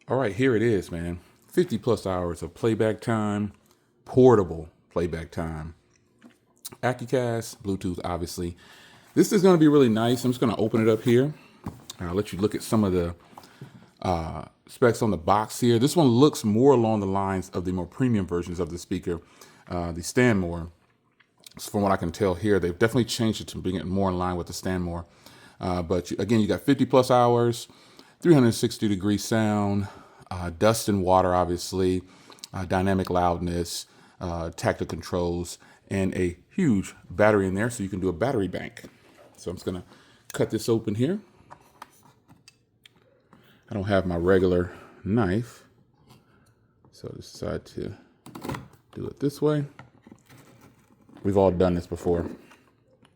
All right, here it is, man. 50 plus hours of playback time, portable playback time. AccuCast, Bluetooth, obviously. This is going to be really nice. I'm just going to open it up here. I'll let you look at some of the specs on the box here. This one looks more along the lines of the more premium versions of the speaker, the Stanmore. So from what I can tell here, they've definitely changed it to bring it more in line with the Stanmore. But again, you got 50 plus hours, 360-degree sound, dust and water, obviously, dynamic loudness, tactile controls, and a huge battery in there, so you can do a battery bank. So I'm just gonna cut this open here. I don't have my regular knife, so I decided to do it this way. We've all done this before.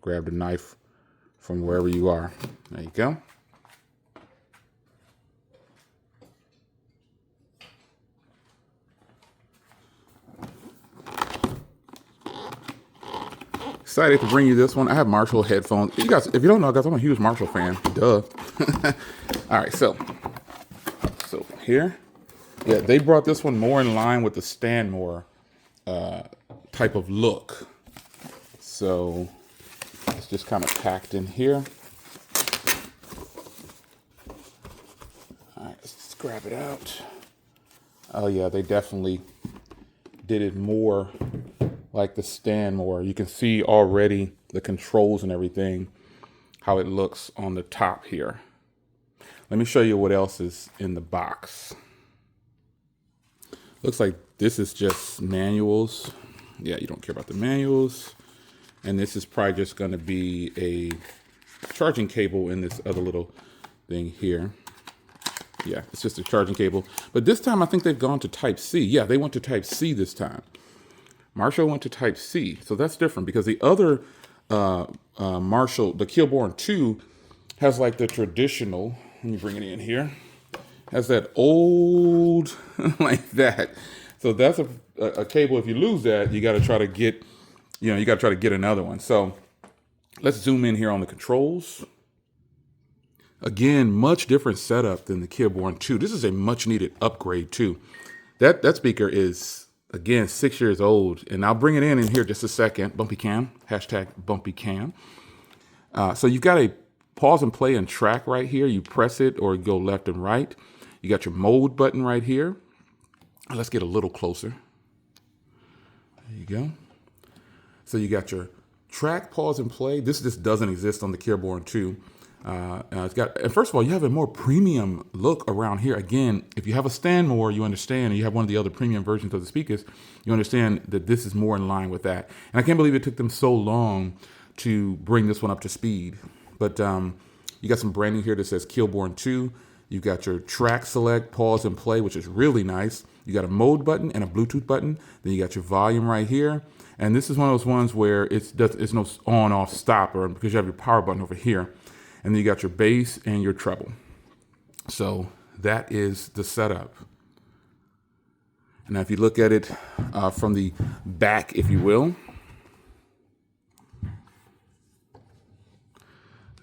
Grab the knife from wherever you are. There you go. Excited to bring you this one. I have Marshall headphones. You guys, if you don't know, guys, I'm a huge Marshall fan. Duh. All right, so here, yeah, they brought this one more in line with the Stanmore type of look. So it's just kind of packed in here. All right, let's just grab it out. Oh yeah, they definitely did it more like the Stanmore. You can see already the controls and everything, how it looks on the top here. Let me show you what else is in the box. Looks like this is just manuals. Yeah, you don't care about the manuals. And this is probably just gonna be a charging cable in this other little thing here. Yeah, it's just a charging cable. But this time I think they've gone to Type-C. Yeah, they went to Type-C this time. Marshall went to Type-C, so that's different because the other Marshall, the Kilburn II, has like the traditional, let me bring it in here, has that old, like that. So that's a cable, if you lose that, you gotta try to get, you gotta try to get another one. So let's zoom in here on the controls. Again, much different setup than the Kilburn II. This is a much needed upgrade too. That speaker is, again, 6 years old, and I'll bring it in here just a second. Bumpy cam, hashtag bumpy cam. So you've got a pause and play and track right here. You press it or go left and right. You got your mode button right here. Let's get a little closer. There you go. So you got your track, pause, and play. This just doesn't exist on the Kilburn II. It's got, and first of all, you have a more premium look around here. Again, if you have a Stanmore, you understand, and you have one of the other premium versions of the speakers, you understand that this is more in line with that. And I can't believe it took them so long to bring this one up to speed. But you got some branding here that says Kilburn II. You've got your track select, pause, and play, which is really nice. You got a mode button and a Bluetooth button. Then you got your volume right here. And this is one of those ones where it's no on, off, stop, or because you have your power button over here. And then you got your bass and your treble. So that is the setup. And now if you look at it from the back, if you will,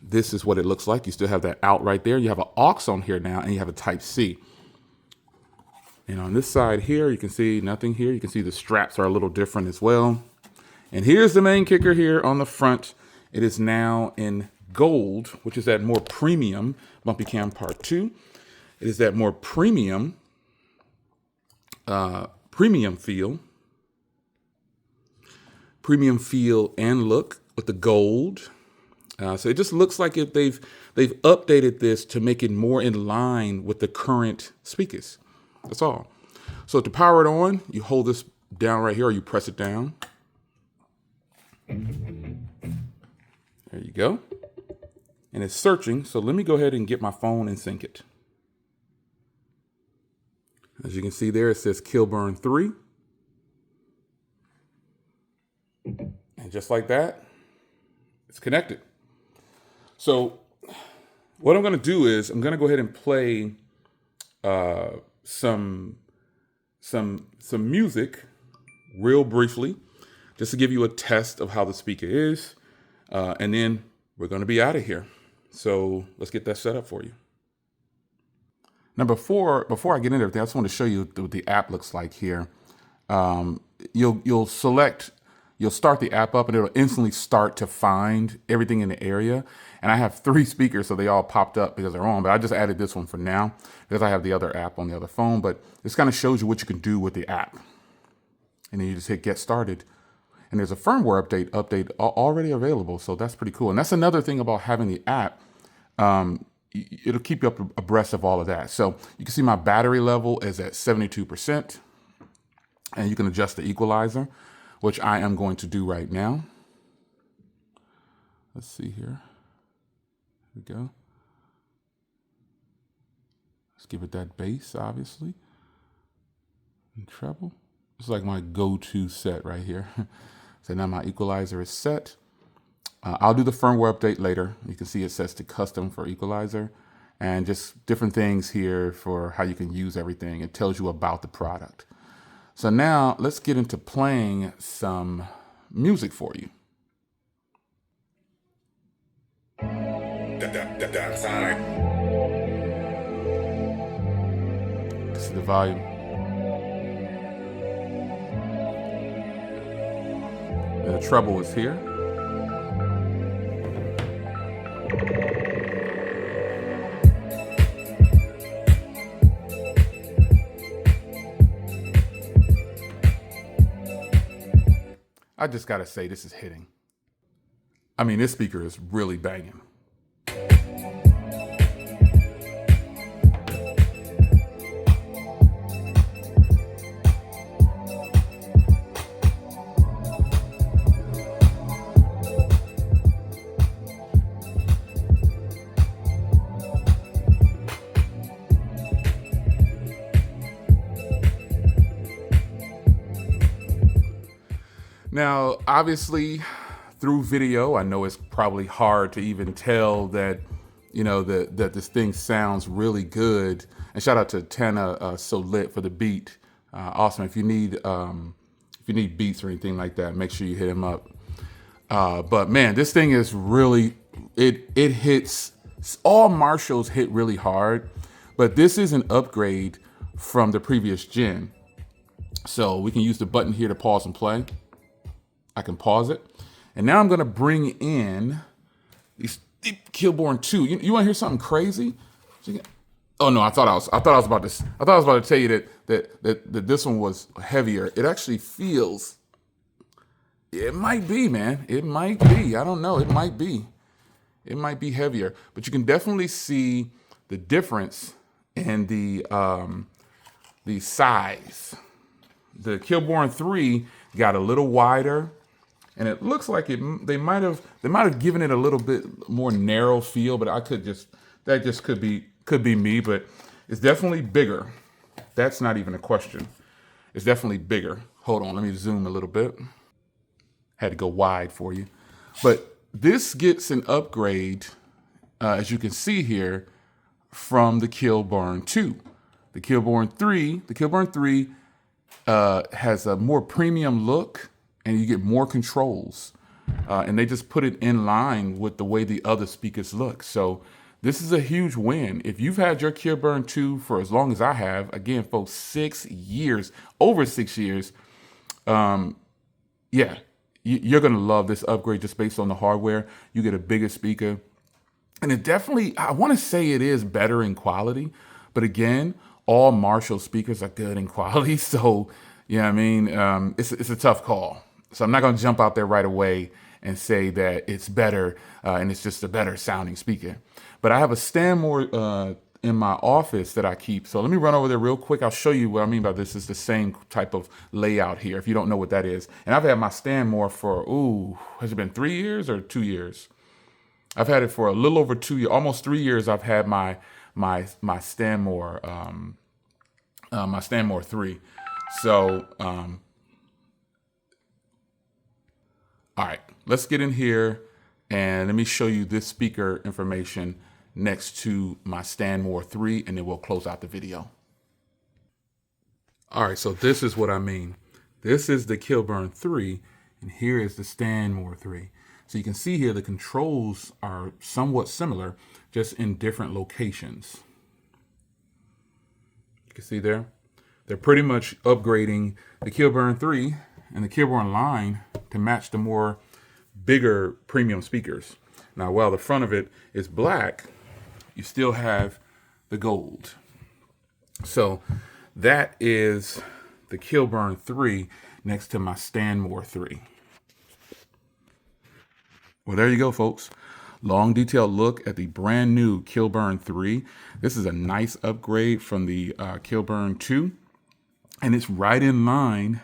this is what it looks like. You still have that out right there. You have an aux on here now, and you have a Type-C. And on this side here, you can see nothing here. You can see the straps are a little different as well. And here's the main kicker here on the front. It is now in gold, which is that more premium Bumpy Cam Part 2. It is that more premium feel and look with the gold. So it just looks like if they've updated this to make it more in line with the current speakers. That's all. So to power it on, you hold this down right here, or you press it down. There you go. And it's searching, so let me go ahead and get my phone and sync it. As you can see there, it says Kilburn III. And just like that, it's connected. So what I'm gonna do is I'm gonna go ahead and play some music real briefly, just to give you a test of how the speaker is. And then we're gonna be out of here. So let's get that set up for you. Now, before I get into everything, I just want to show you what the app looks like here. You'll start the app up and it'll instantly start to find everything in the area. And I have 3 speakers, so they all popped up because they're on, but I just added this one for now because I have the other app on the other phone. But this kind of shows you what you can do with the app. And then you just hit get started. And there's a firmware update already available. So that's pretty cool. And that's another thing about having the app. It'll keep you up abreast of all of that. So you can see my battery level is at 72%. And you can adjust the equalizer, which I am going to do right now. Let's see here. Here we go. Let's give it that bass, obviously. And treble. It's like my go-to set right here. So now my equalizer is set. I'll do the firmware update later. You can see it sets to custom for equalizer and just different things here for how you can use everything. It tells you about the product. So now let's get into playing some music for you. This is the volume. And the treble is here. I just gotta say, this is hitting. I mean, this speaker is really banging. Now, obviously, through video, I know it's probably hard to even tell that, that this thing sounds really good. And shout out to Tana So Lit for the beat. Awesome. If you need beats or anything like that, make sure you hit him up. But man, this thing is really, it hits, all Marshalls hit really hard, but this is an upgrade from the previous gen. So we can use the button here to pause and play. I can pause it. And now I'm gonna bring in the Kilburn II. You wanna hear something crazy? Oh no, I thought I was about to tell you that this one was heavier. It actually feels, it might be, man. It might be, I don't know, it might be. It might be heavier, but you can definitely see the difference in the size. The Kilburn III got a little wider. And it looks like they might have given it a little bit more narrow feel, but that just could be me, but it's definitely bigger. That's not even a question. It's definitely bigger. Hold on, let me zoom a little bit. Had to go wide for you. But this gets an upgrade, as you can see here, from the Kilburn II. The Kilburn III has a more premium look, and you get more controls. And they just put it in line with the way the other speakers look. So this is a huge win. If you've had your Kilburn II for as long as I have, again, folks, 6 years, over 6 years, yeah, you're gonna love this upgrade just based on the hardware. You get a bigger speaker. And it definitely, I wanna say it is better in quality, but again, all Marshall speakers are good in quality. So, yeah, I mean, it's a tough call. So I'm not going to jump out there right away and say that it's better and it's just a better sounding speaker. But I have a Stanmore in my office that I keep. So let me run over there real quick. I'll show you what I mean by this. Is the same type of layout here, if you don't know what that is. And I've had my Stanmore for, has it been 3 years or 2 years? I've had it for a little over 2 years, almost 3 years. I've had my Stanmore, my Stanmore 3. So, all right, let's get in here and let me show you this speaker information next to my Stanmore 3, and then we'll close out the video. All right, so this is what I mean. This is the Kilburn 3, and here is the Stanmore 3. So you can see here the controls are somewhat similar, just in different locations. can see there, they're pretty much upgrading the Kilburn III and the Kilburn line to match the more bigger premium speakers. Now, while the front of it is black, you still have the gold. So that is the Kilburn III next to my Stanmore III. Well, there you go, folks. Long detailed look at the brand new Kilburn III. This is a nice upgrade from the Kilburn II, and it's right in line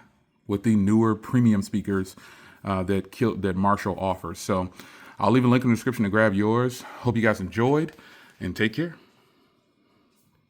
with the newer premium speakers that Marshall offers. So I'll leave a link in the description to grab yours. Hope you guys enjoyed, and take care.